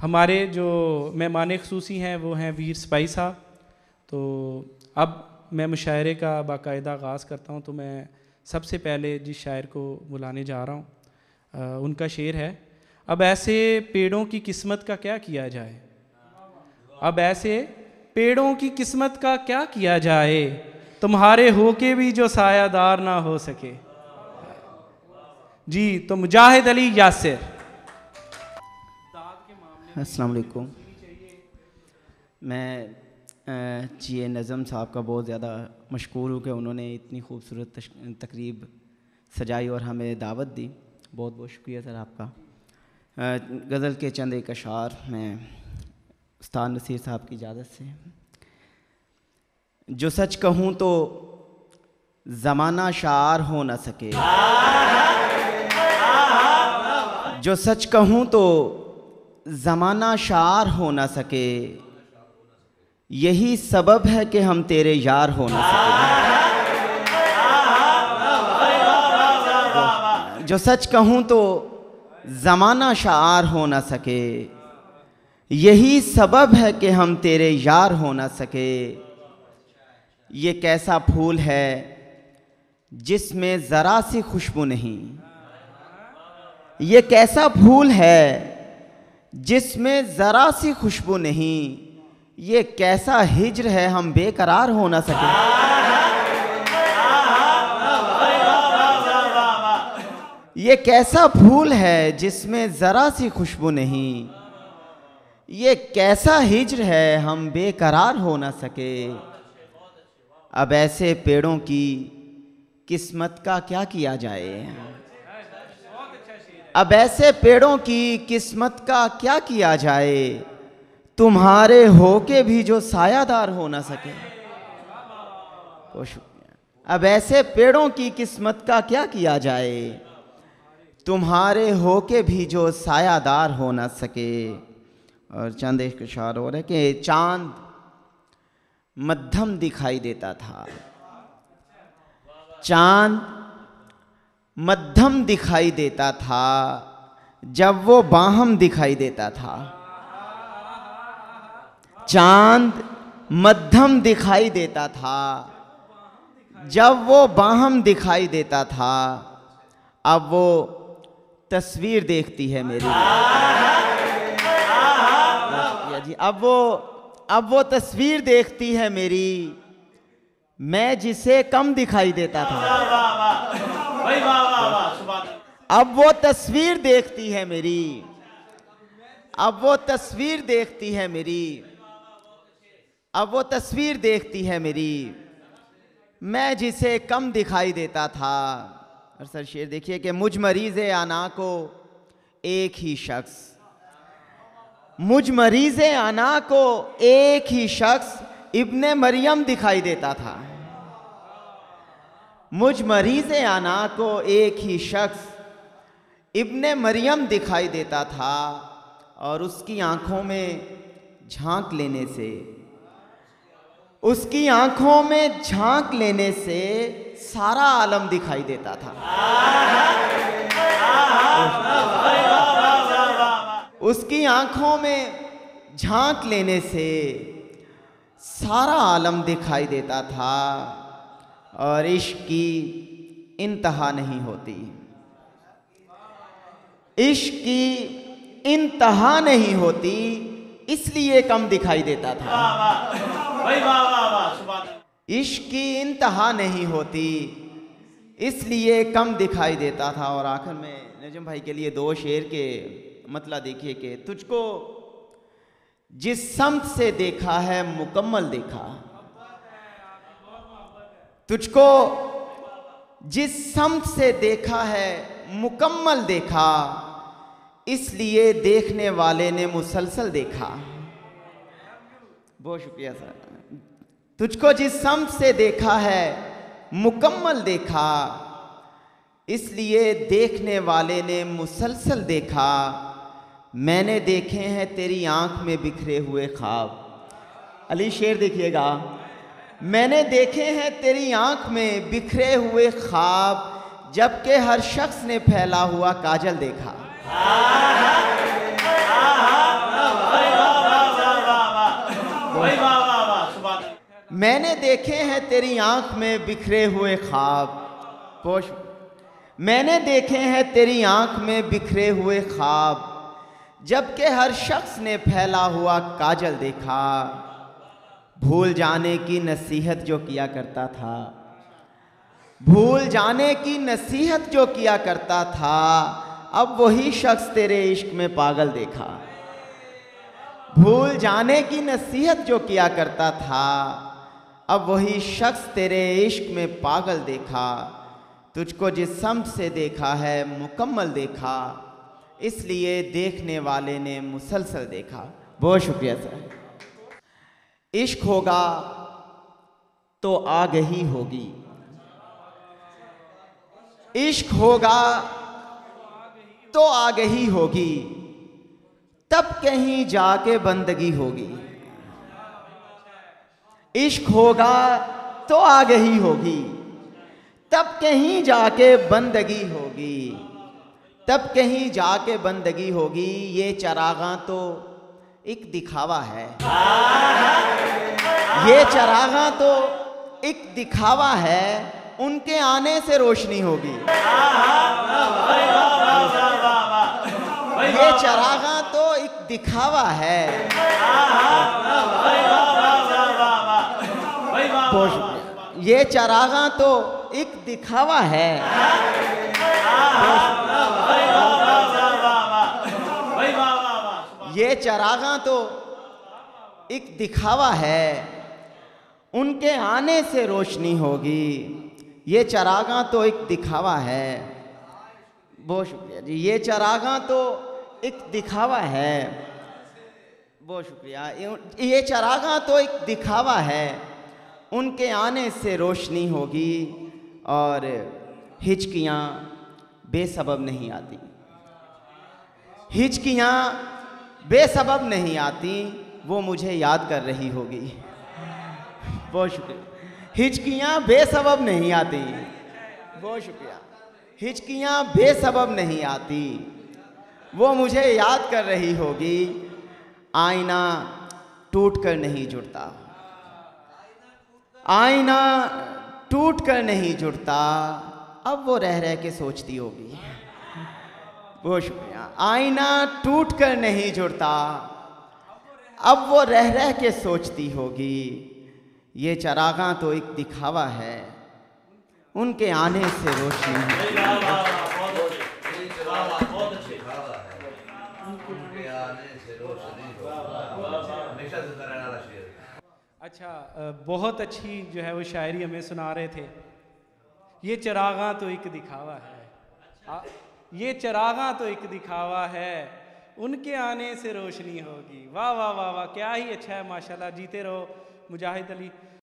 हमारे जो मेहमान ख़ुसूसी हैं वो हैं वीर सिपाही साहब। तो अब मैं मुशायरे का बाकायदा आगाज़ करता हूँ। तो मैं सबसे पहले जिस शायर को बुलाने जा रहा हूँ उनका शेर है, अब ऐसे पेड़ों की किस्मत का क्या किया जाए, अब ऐसे पेड़ों की किस्मत का क्या किया जाए, तुम्हारे होके भी जो सायादार ना हो सके। जी, तो मुजाहिद अली यासिर। अस्सलाम वालेकुम। मैं जी नज़म साहब का बहुत ज़्यादा मशकूर हूँ कि उन्होंने इतनी खूबसूरत तकरीब सजाई और हमें दावत दी। बहुत बहुत शुक्रिया सर आपका। गज़ल के चंद एक अशार मैं उस्ताद नसीर साहब की इजाज़त से। जो सच कहूँ तो ज़माना शार हो न सके, जो सच कहूँ तो ज़माना शार हो न सके, यही सबब है कि हम तेरे यार हो न सके। जो सच कहूँ तो ज़माना शार हो न सके, यही सबब है कि हम तेरे यार हो न सके। ये कैसा फूल है जिसमें ज़रा सी खुशबू नहीं, ये कैसा फूल है जिसमें ज़रा सी खुशबू नहीं, ये कैसा हिज्र है हम बेकरार हो न सके। ये कैसा फूल है जिसमें ज़रा सी खुशबू नहीं, ये कैसा हिज्र है हम बेकरार हो न सके। अब ऐसे पेड़ों की किस्मत का क्या किया जाए, अब ऐसे पेड़ों की किस्मत का क्या किया जाए, तुम्हारे होके भी जो सायादार हो ना सके। अब ऐसे पेड़ों की किस्मत का क्या किया जाए, तुम्हारे होके भी जो सायादार हो ना सके। और चंद एक इशार हो रहा है कि चांद मध्यम दिखाई देता था, चांद मध्यम दिखाई देता था जब वो बाहम दिखाई देता था। चांद मध्यम दिखाई देता था जब वो बाहम दिखाई देता था, अब वो तस्वीर देखती है मेरी जी, अब वो तस्वीर देखती है मेरी, मैं जिसे कम दिखाई देता था। अब वो तस्वीर देखती है मेरी, अब वो तस्वीर देखती है मेरी, अब वो तस्वीर देखती है मेरी, मैं जिसे कम दिखाई देता था। और सर शेर देखिए कि मुझ मरीज़े आना को एक ही शख्स, मुझ मरीज़े आना को एक ही शख्स इब्ने मरियम दिखाई देता था। मुझ मरीज़े आना को एक ही शख्स इब्ने मरियम दिखाई देता था, और उसकी आंखों में झांक लेने से, उसकी आंखों में झांक लेने से सारा आलम दिखाई देता था। उसकी आंखों में झांक लेने से सारा आलम दिखाई देता था। और इश्क की इंतहा नहीं होती, इश्क की इंतहा नहीं होती, इसलिए कम दिखाई देता था। इश्क की इंतहा नहीं होती, इसलिए कम दिखाई देता था। और आखिर में नजम भाई के लिए दो शेर के मतलब देखिए कि तुझको जिस समत से देखा है मुकम्मल देखा, तुझको जिस समत से देखा है मुकम्मल देखा, इसलिए देखने वाले ने मुसलसल देखा। बहुत शुक्रिया सर। तुझको जिस समत से देखा है मुकम्मल देखा, इसलिए देखने वाले ने मुसलसल देखा। मैंने देखे हैं तेरी आंख में बिखरे हुए ख्वाब। अली शेर देखिएगा, मैंने देखे हैं तेरी आंख में बिखरे हुए ख्वाब, जबकि हर शख्स ने फैला हुआ काजल देखा। मैंने देखे हैं तेरी आंख में बिखरे हुए ख्वाब। पोश मैंने देखे हैं तेरी आंख में बिखरे हुए ख्वाब, जबकि हर शख्स ने फैला हुआ काजल देखा। भूल जाने की नसीहत जो किया करता था, भूल जाने की नसीहत जो किया करता था, अब वही शख्स तेरे इश्क में पागल देखा। भूल जाने की नसीहत जो किया करता था, अब वही शख्स तेरे इश्क में पागल देखा। तुझको जिस समत से देखा है मुकम्मल देखा, इसलिए देखने वाले ने मुसलसल देखा। बहुत शुक्रिया सर। इश्क होगा तो आगही होगी, इश्क होगा तो आगही होगी, तब कहीं जाके बंदगी होगी। इश्क होगा तो आगही होगी, तब कहीं जाके बंदगी होगी, तब कहीं जाके बंदगी होगी। ये चरागां तो एक दिखावा है, ये चरागां तो एक दिखावा है, उनके आने से रोशनी होगी। ये चरागां तो एक दिखावा है। ये चरागां तो एक दिखावा है। ये चरागां तो एक दिखावा है, उनके आने से रोशनी होगी। ये चरागां तो एक दिखावा है। बहुत शुक्रिया जी। ये चरागां तो एक दिखावा है। बहुत शुक्रिया। ये चरागां तो एक दिखावा है, उनके आने से रोशनी होगी। और हिचकियाँ बेसबब नहीं आती, हिचकियाँ बेसबब नहीं आती, वो मुझे याद कर रही होगी। बहुत शुक्रिया। हिचकियाँ बेसबब नहीं आती। बहुत शुक्रिया। हिचकियाँ बेसबब नहीं आती, वो मुझे याद कर रही होगी। आईना टूट कर नहीं जुड़ता, आईना टूट कर नहीं जुड़ता, अब वो रह रह के सोचती होगी। बहुत शुक्रिया। आईना टूट कर नहीं जुड़ता, अब वो रह रह के सोचती होगी। ये चरागां तो एक दिखावा है, उनके आने से रोशनी होगी। अच्छा, बहुत अच्छी जो है वो शायरी हमें सुना रहे थे। ये चरागां तो एक दिखावा है, ये चरागां तो एक दिखावा है, उनके आने से रोशनी होगी। वाह वाह वाह वाह, क्या ही अच्छा है, माशाल्लाह। जीते रहो मुजाहिद अली।